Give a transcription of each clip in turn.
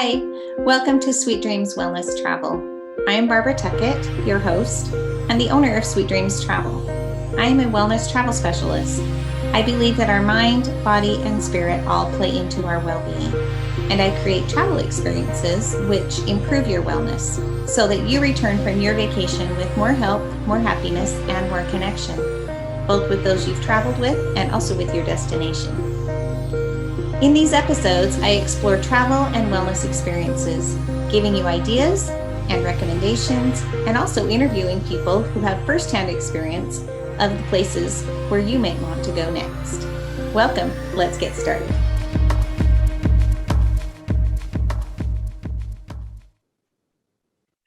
Hi, welcome to Sweet Dreams Wellness Travel. I am Barbara Tuckett, your host, and the owner of Sweet Dreams Travel. I am a wellness travel specialist. I believe that our mind, body, and spirit all play into our well-being, and I create travel experiences which improve your wellness so that you return from your vacation with more health, more happiness, and more connection, both with those you've traveled with and also with your destination. In these episodes, I explore travel and wellness experiences, giving you ideas and recommendations, and also interviewing people who have firsthand experience of the places where you may want to go next. Welcome, let's get started.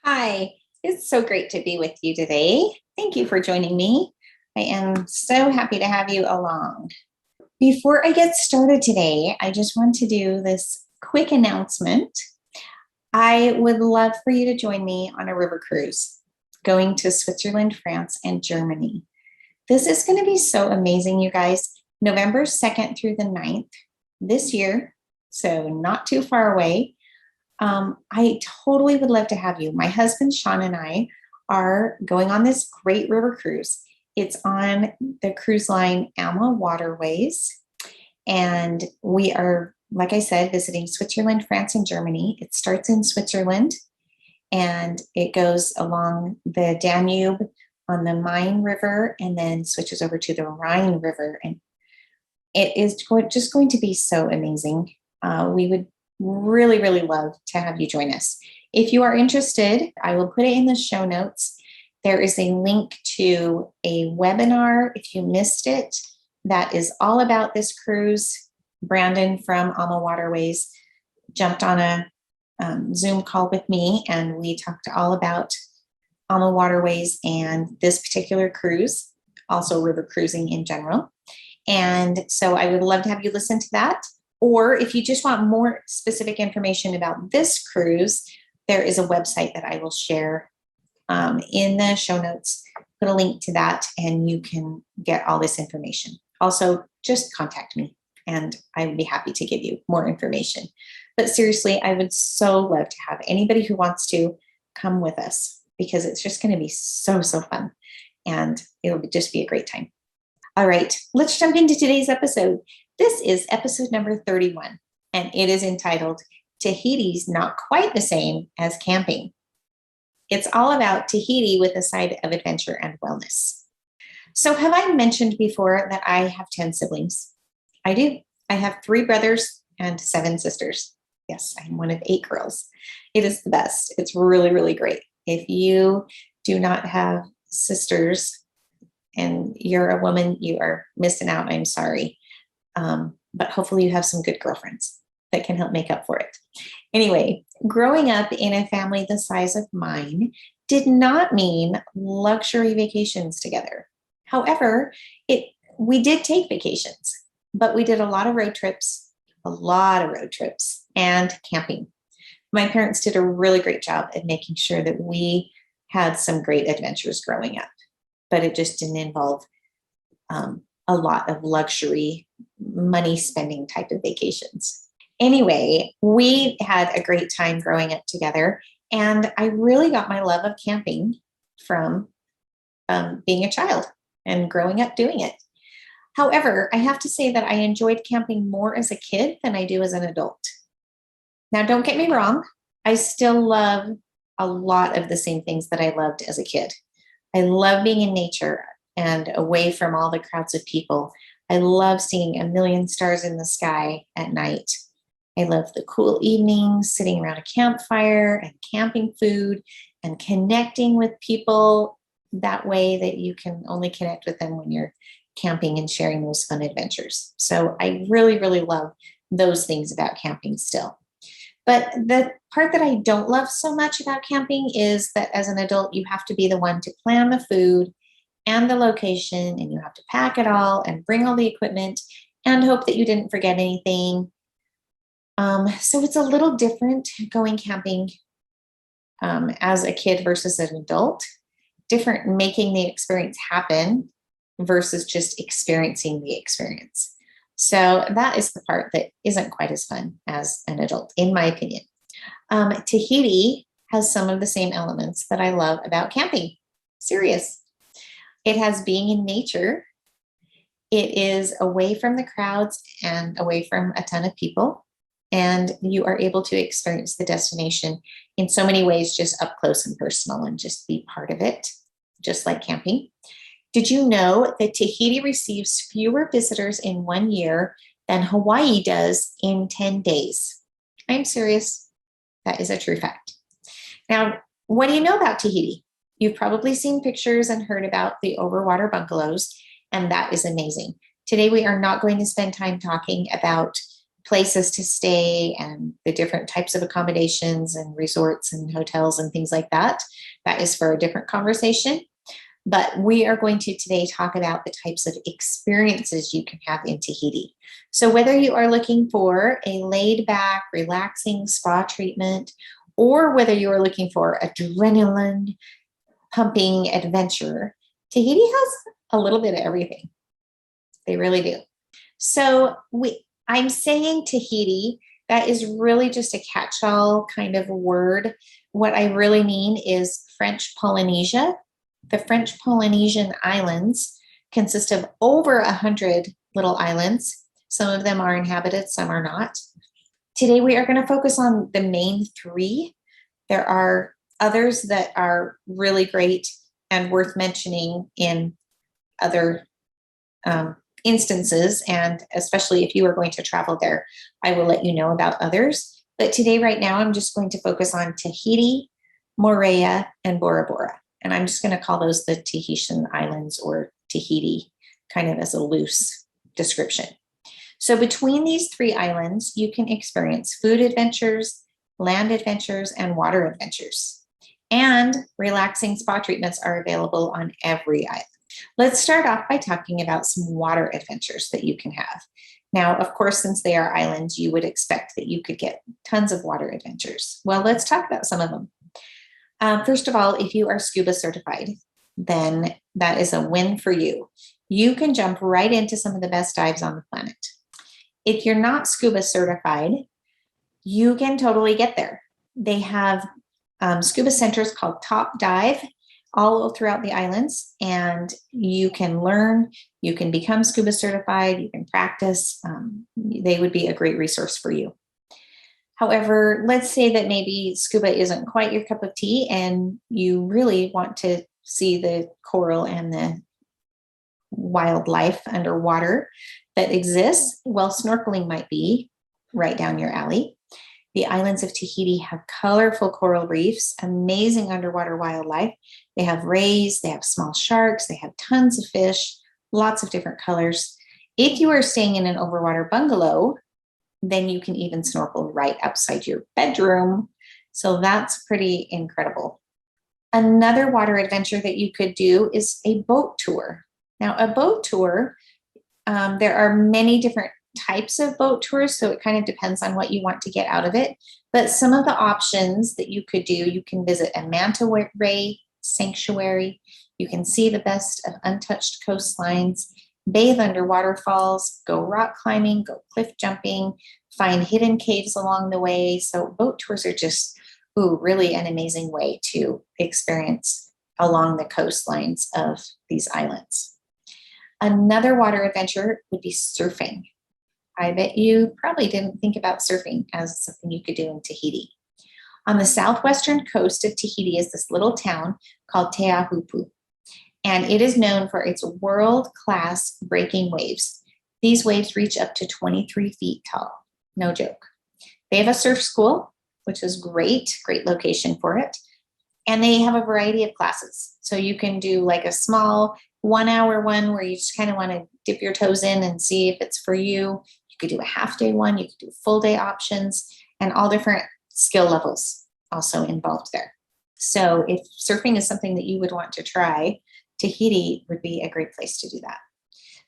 Hi, it's so great to be with you today. Thank you for joining me. I am so happy to have you along. Before I get started today, I just want to do this quick announcement. I would love for you to join me on a river cruise going to Switzerland, France, and Germany. This is going to be so amazing, you guys. November 2nd through the 9th this year, so not too far away. I totally would love to have you. My husband, Sean, and I are going on this great river cruise. It's on the cruise line Alma Waterways. And we are, like I said, visiting Switzerland, France, and Germany. It starts in Switzerland and it goes along the Danube on the Main River and then switches over to the Rhine River. And it is just going to be so amazing. We would really, really love to have you join us. If you are interested, I will put it in the show notes. There is a link to a webinar, if you missed it, that is all about this cruise. Brandon from Alma Waterways jumped on a Zoom call with me, and we talked all about Alma Waterways and this particular cruise, also river cruising in general. And so I would love to have you listen to that. Or if you just want more specific information about this cruise, there is a website that I will share in the show notes. Put a link to that and you can get all this information. Also, just contact me and I would be happy to give you more information. But seriously, I would so love to have anybody who wants to come with us because it's just going to be so fun and it'll just be a great time. All right, let's jump into today's episode. This is episode number 31 and it is entitled Tahiti's Not Quite the Same as Camping. It's all about Tahiti with a side of adventure and wellness. So have I mentioned before that I have 10 siblings? I do. I have 3 brothers and 7 sisters. Yes, I'm one of 8 girls. It is the best. It's really, really great. If you do not have sisters and you're a woman, you are missing out. I'm sorry. But hopefully you have some good girlfriends that can help make up for it. Anyway, growing up in a family the size of mine did not mean luxury vacations together. However, we did take vacations, but we did a lot of road trips and camping. My parents did a really great job at making sure that we had some great adventures growing up, but it just didn't involve a lot of luxury money spending type of vacations. Anyway, we had a great time growing up together, and I really got my love of camping from being a child and growing up doing it. However, I have to say that I enjoyed camping more as a kid than I do as an adult. Now, don't get me wrong, I still love a lot of the same things that I loved as a kid. I love being in nature and away from all the crowds of people. I love seeing a million stars in the sky at night. I love the cool evenings, sitting around a campfire and camping food and connecting with people that way that you can only connect with them when you're camping and sharing those fun adventures. So I really, really love those things about camping still. But the part that I don't love so much about camping is that as an adult, you have to be the one to plan the food and the location, and you have to pack it all and bring all the equipment and hope that you didn't forget anything. So it's a little different going camping as a kid versus an adult, different making the experience happen versus just experiencing the experience. So that is the part that isn't quite as fun as an adult, in my opinion. Tahiti has some of the same elements that I love about camping. Serious. It has being in nature. It is away from the crowds and away from a ton of people. And you are able to experience the destination in so many ways, just up close and personal, and just be part of it, just like camping. Did you know that Tahiti receives fewer visitors in 1 year than Hawaii does in 10 days? I'm serious. That is a true fact. Now, what do you know about Tahiti? You've probably seen pictures and heard about the overwater bungalows, and that is amazing. Today, we are not going to spend time talking about places to stay and the different types of accommodations and resorts and hotels and things like that. That is for a different conversation. But we are going to today talk about the types of experiences you can have in Tahiti. So whether you are looking for a laid back, relaxing spa treatment, or whether you are looking for adrenaline pumping adventure, Tahiti has a little bit of everything. They really do. So I'm saying Tahiti, that is really just a catch-all kind of word. What I really mean is French Polynesia. The French Polynesian islands consist of over 100 little islands. Some of them are inhabited, some are not. Today, we are going to focus on the main three. There are others that are really great and worth mentioning in other instances, and especially if you are going to travel there, I will let you know about others. But today, right now, I'm just going to focus on Tahiti, Moorea, and Bora Bora. And I'm just going to call those the Tahitian Islands or Tahiti, kind of as a loose description. So between these three islands, you can experience food adventures, land adventures, and water adventures. And relaxing spa treatments are available on every island. Let's start off by talking about some water adventures that you can have. Now, of course, since they are islands, you would expect that you could get tons of water adventures. Well, let's talk about some of them. First of all, if you are scuba certified, then that is a win for you. You can jump right into some of the best dives on the planet. If you're not scuba certified, you can totally get there. They have scuba centers called Top Dive all throughout the islands, and you can learn, you can become scuba certified, you can practice. They would be a great resource for you. However, let's say that maybe scuba isn't quite your cup of tea and you really want to see the coral and the wildlife underwater that exists. Well, snorkeling might be right down your alley. The islands of Tahiti have colorful coral reefs, amazing underwater wildlife. They have rays, they have small sharks, they have tons of fish, lots of different colors. If you are staying in an overwater bungalow, then you can even snorkel right outside your bedroom. So that's pretty incredible. Another water adventure that you could do is a boat tour. Now, a boat tour, there are many different types of boat tours, so it kind of depends on what you want to get out of it. But some of the options that you could do, you can visit a manta ray sanctuary. You can see the best of untouched coastlines, bathe under waterfalls, go rock climbing, go cliff jumping, find hidden caves along the way. So boat tours are just really an amazing way to experience along the coastlines of these islands. Another water adventure would be surfing. I bet you probably didn't think about surfing as something you could do in Tahiti. On the southwestern coast of Tahiti is this little town called Teahupu, and it is known for its world-class breaking waves. These waves reach up to 23 feet tall, no joke. They have a surf school, which is great location for it, and they have a variety of classes. So you can do like a small 1-hour one where you just kind of want to dip your toes in and see if it's for you. You could do a half-day one, you could do full day options, and all different skill levels also involved there. So if surfing is something that you would want to try, Tahiti would be a great place to do that.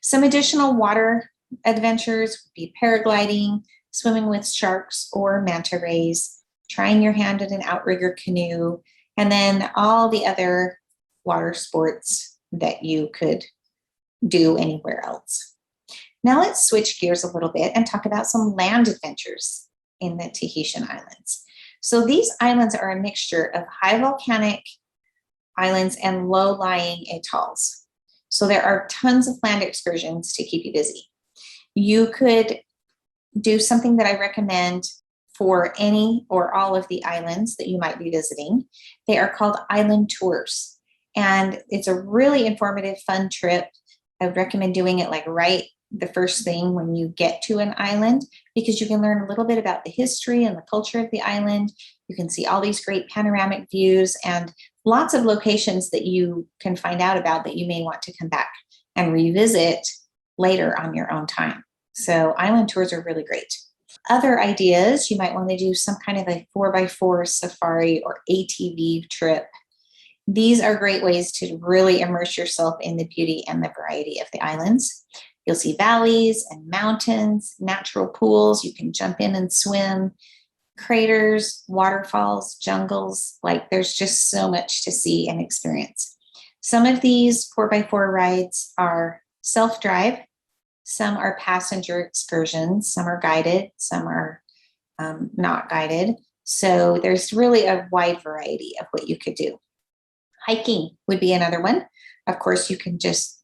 Some additional water adventures would be paragliding, swimming with sharks or manta rays, trying your hand at an outrigger canoe, and then all the other water sports that you could do anywhere else. Now let's switch gears a little bit and talk about some land adventures in the Tahitian Islands. So these islands are a mixture of high volcanic islands and low-lying atolls. So there are tons of planned excursions to keep you busy. You could do something that I recommend for any or all of the islands that you might be visiting. They are called island tours. And it's a really informative, fun trip. I would recommend doing it like right the first thing when you get to an island, because you can learn a little bit about the history and the culture of the island. You can see all these great panoramic views and lots of locations that you can find out about that you may want to come back and revisit later on your own time. So island tours are really great. Other ideas, you might want to do some kind of a 4x4 safari or ATV trip. These are great ways to really immerse yourself in the beauty and the variety of the islands. You'll see valleys and mountains, natural pools. You can jump in and swim, craters, waterfalls, jungles. Like there's just so much to see and experience. Some of these 4x4 rides are self-drive. Some are passenger excursions. Some are guided. Some are not guided. So there's really a wide variety of what you could do. Hiking would be another one. Of course, you can just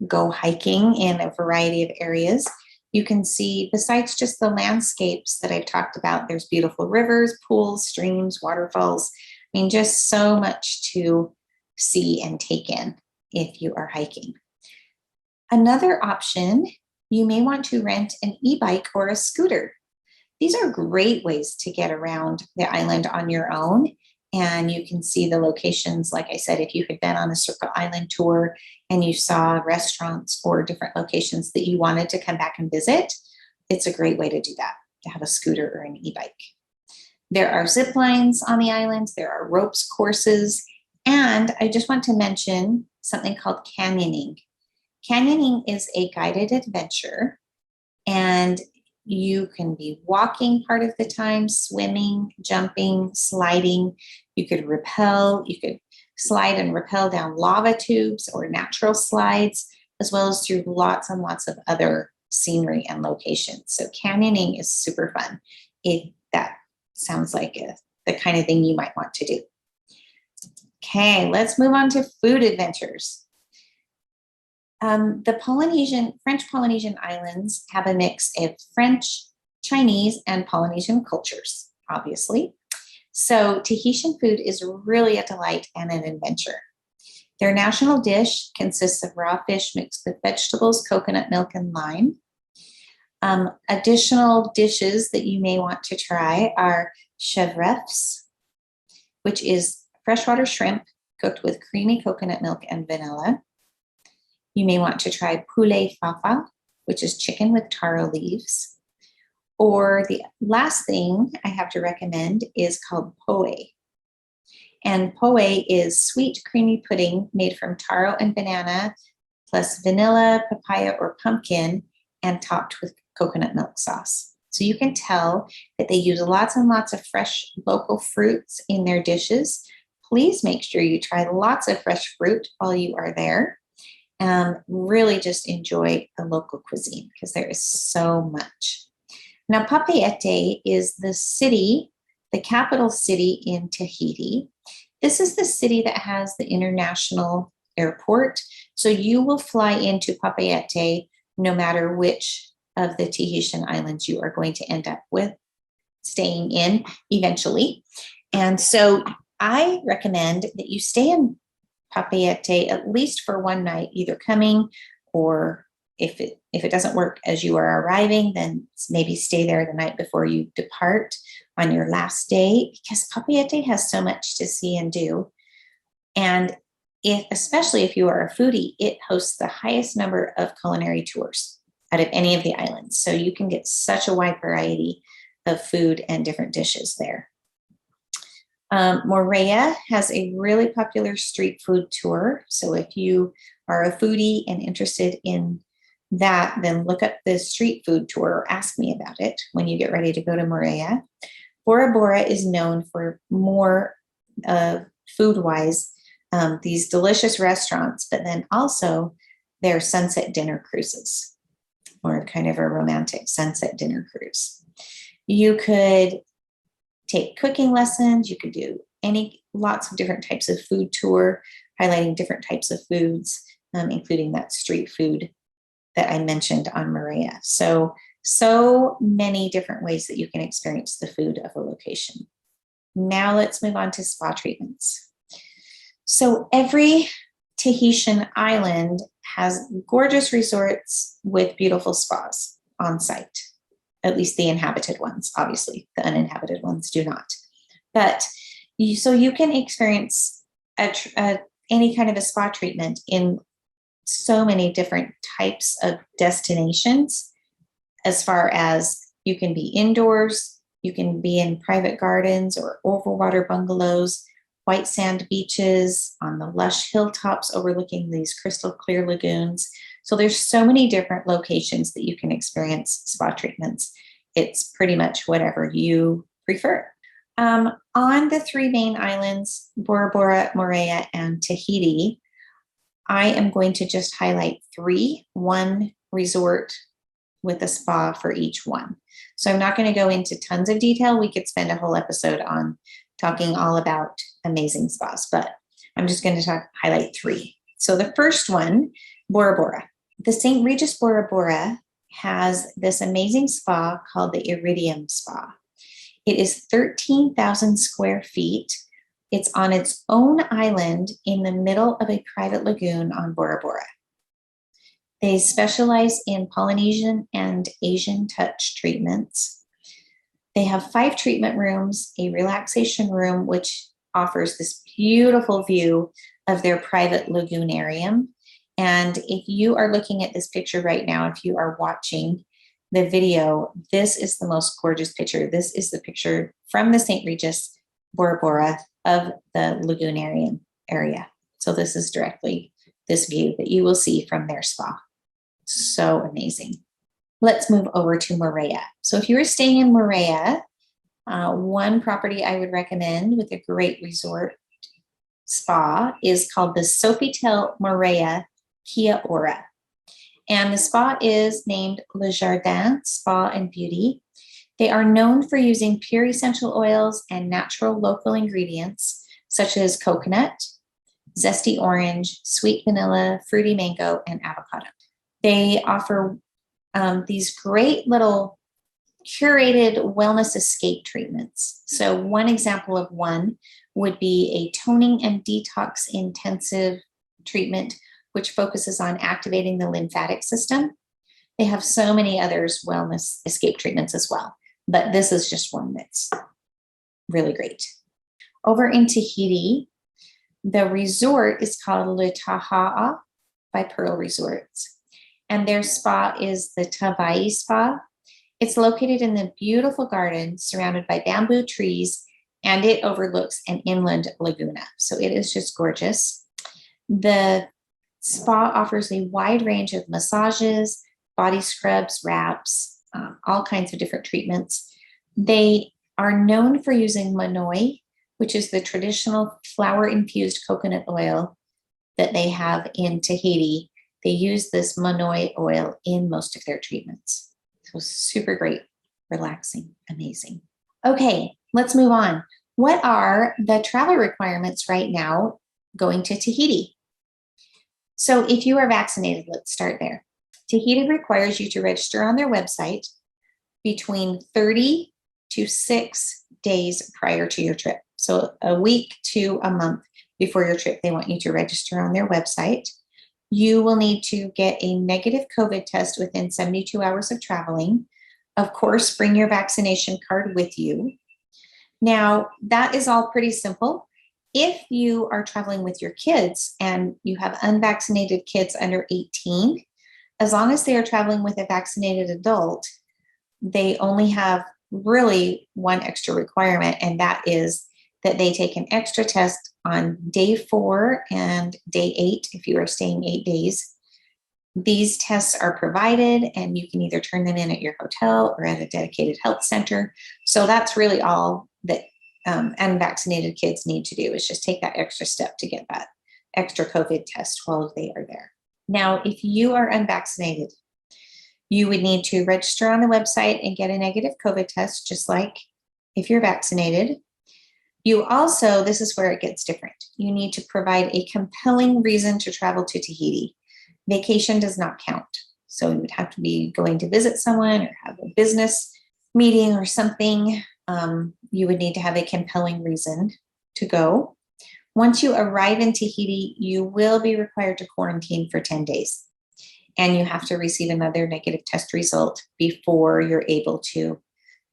go hiking in a variety of areas. You can see, besides just the landscapes that I've talked about, there's beautiful rivers, pools, streams, waterfalls. I mean, just so much to see and take in if you are hiking. Another option, you may want to rent an e-bike or a scooter. These are great ways to get around the island on your own. And you can see the locations, like I said, if you had been on a Circle Island tour and you saw restaurants or different locations that you wanted to come back and visit, it's a great way to do that, to have a scooter or an e-bike. There are zip lines on the island, there are ropes courses, and I just want to mention something called canyoning. Canyoning is a guided adventure, and you can be walking part of the time, swimming, jumping, sliding. You could rappel, you could slide and rappel down lava tubes or natural slides, as well as through lots and lots of other scenery and locations. So canyoning is super fun if that sounds like the kind of thing you might want to do. Okay, let's move on to food adventures. The French Polynesian islands have a mix of French, Chinese, and Polynesian cultures, obviously. So Tahitian food is really a delight and an adventure. Their national dish consists of raw fish mixed with vegetables, coconut milk, and lime. Additional dishes that you may want to try are chevrefs, which is freshwater shrimp cooked with creamy coconut milk and vanilla. You may want to try poulet fafa, which is chicken with taro leaves. Or the last thing I have to recommend is called poe. And poe is sweet, creamy pudding made from taro and banana, plus vanilla, papaya, or pumpkin, and topped with coconut milk sauce. So you can tell that they use lots and lots of fresh local fruits in their dishes. Please make sure you try lots of fresh fruit while you are there. Really just enjoy the local cuisine because there is so much. Now, Papeete is the city, the capital city in Tahiti. This is the city that has the international airport. So you will fly into Papeete no matter which of the Tahitian islands you are going to end up with staying in eventually. And so I recommend that you stay in Papeete at least for one night, either coming, or if it doesn't work as you are arriving, then maybe stay there the night before you depart on your last day, because Papeete has so much to see and do. And especially if you are a foodie, it hosts the highest number of culinary tours out of any of the islands. So you can get such a wide variety of food and different dishes there. Moorea has a really popular street food tour. So if you are a foodie and interested in that, then look up the street food tour or ask me about it when you get ready to go to Moorea. Bora Bora is known for more food-wise, these delicious restaurants, but then also their sunset dinner cruises, or kind of a romantic sunset dinner cruise. You could take cooking lessons. You could do lots of different types of food tour, highlighting different types of foods, including that street food that I mentioned on Moorea. So many different ways that you can experience the food of a location. Now let's move on to spa treatments. So every Tahitian island has gorgeous resorts with beautiful spas on site, at least the inhabited ones. Obviously, the uninhabited ones do not. But you can experience any kind of a spa treatment in so many different types of destinations, as far as you can be indoors, you can be in private gardens or overwater bungalows, white sand beaches, on the lush hilltops overlooking these crystal clear lagoons. So there's so many different locations that you can experience spa treatments. It's pretty much whatever you prefer. On the three main islands, Bora Bora, Moorea, and Tahiti, I am going to just highlight one resort with a spa for each one. So I'm not going to go into tons of detail. We could spend a whole episode on talking all about amazing spas, but I'm just going to highlight three. So the first one, Bora Bora. The St. Regis Bora Bora has this amazing spa called the Iridium Spa. It is 13,000 square feet. It's on its own island in the middle of a private lagoon on Bora Bora. They specialize in Polynesian and Asian touch treatments. They have 5 treatment rooms, a relaxation room, which offers this beautiful view of their private lagoonarium. And if you are looking at this picture right now, if you are watching the video, this is the most gorgeous picture. This is the picture from the St. Regis Bora Bora of the lagoonarium area. So this is directly this view that you will see from their spa. So amazing. Let's move over to Moorea. So if you are staying in Moorea, one property I would recommend with a great resort spa is called the Sofitel Moorea Kia Ora. And the spa is named Le Jardin Spa and Beauty. They are known for using pure essential oils and natural local ingredients such as coconut, zesty orange, sweet vanilla, fruity mango, and avocado. They offer these great little curated wellness escape treatments. So one example of one would be a toning and detox intensive treatment, which focuses on activating the lymphatic system. They have so many others wellness escape treatments as well, but this is just one that's really great. Over in Tahiti, the resort is called Le Taha'a by Pearl Resorts, and their spa is the Tawai Spa. It's located in the beautiful garden surrounded by bamboo trees, and it overlooks an inland laguna. So it is just gorgeous. The spa offers a wide range of massages, body scrubs, wraps, all kinds of different treatments. They are known for using manoi, which is the traditional flower-infused coconut oil that they have in Tahiti. They use this manoi oil in most of their treatments. So super great, relaxing, amazing. Okay, let's move on. What are the travel requirements right now going to Tahiti? So if you are vaccinated, let's start there. Tahiti requires you to register on their website between 30 to 6 days prior to your trip. So a week to a month before your trip, they want you to register on their website. You will need to get a negative COVID test within 72 hours of traveling. Of course, bring your vaccination card with you. Now, that is all pretty simple. If you are traveling with your kids and you have unvaccinated kids under 18, as long as they are traveling with a vaccinated adult, they only have really one extra requirement, and that is that they take an extra test on day 4 and day 8 if you are staying 8 days. These tests are provided, and you can either turn them in at your hotel or at a dedicated health center. So that's really all that unvaccinated kids need to do, is just take that extra step to get that extra COVID test while they are there. Now, if you are unvaccinated, you would need to register on the website and get a negative COVID test, just like if you're vaccinated. You also, this is where it gets different. You need to provide a compelling reason to travel to Tahiti. Vacation does not count. So you would have to be going to visit someone or have a business meeting or something. You would need to have a compelling reason to go. Once you arrive in Tahiti, you will be required to quarantine for 10 days. And you have to receive another negative test result before you're able to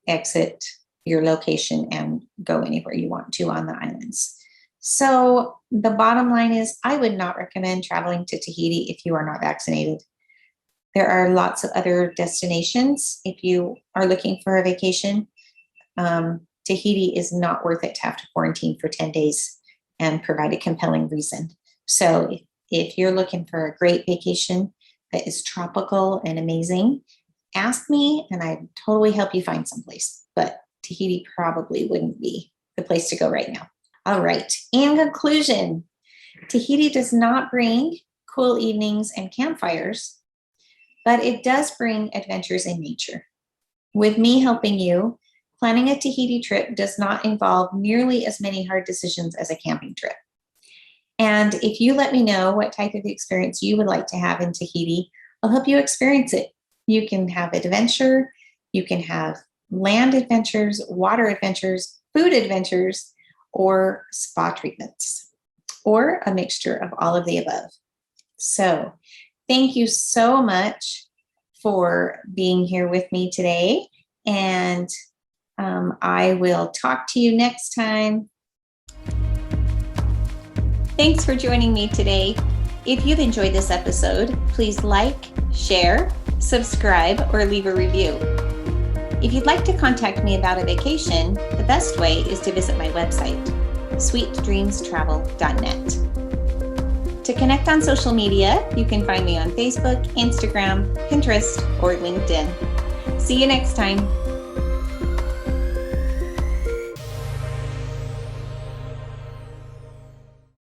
exit your location and go anywhere you want to on the islands. So the bottom line is, I would not recommend traveling to Tahiti if you are not vaccinated. There are lots of other destinations. If you are looking for a vacation, Tahiti is not worth it to have to quarantine for 10 days and provide a compelling reason. So if you're looking for a great vacation that is tropical and amazing, ask me and I'd totally help you find someplace. But Tahiti probably wouldn't be the place to go right now. All right. In conclusion, Tahiti does not bring cool evenings and campfires, but it does bring adventures in nature. With me helping you, planning a Tahiti trip does not involve nearly as many hard decisions as a camping trip. And if you let me know what type of experience you would like to have in Tahiti, I'll help you experience it. You can have adventure, you can have land adventures, water adventures, food adventures, or spa treatments, or a mixture of all of the above. So thank you so much for being here with me today. And I will talk to you next time. Thanks for joining me today. If you've enjoyed this episode, please like, share, subscribe, or leave a review. If you'd like to contact me about a vacation, the best way is to visit my website, sweetdreamstravel.net. To connect on social media, you can find me on Facebook, Instagram, Pinterest, or LinkedIn. See you next time.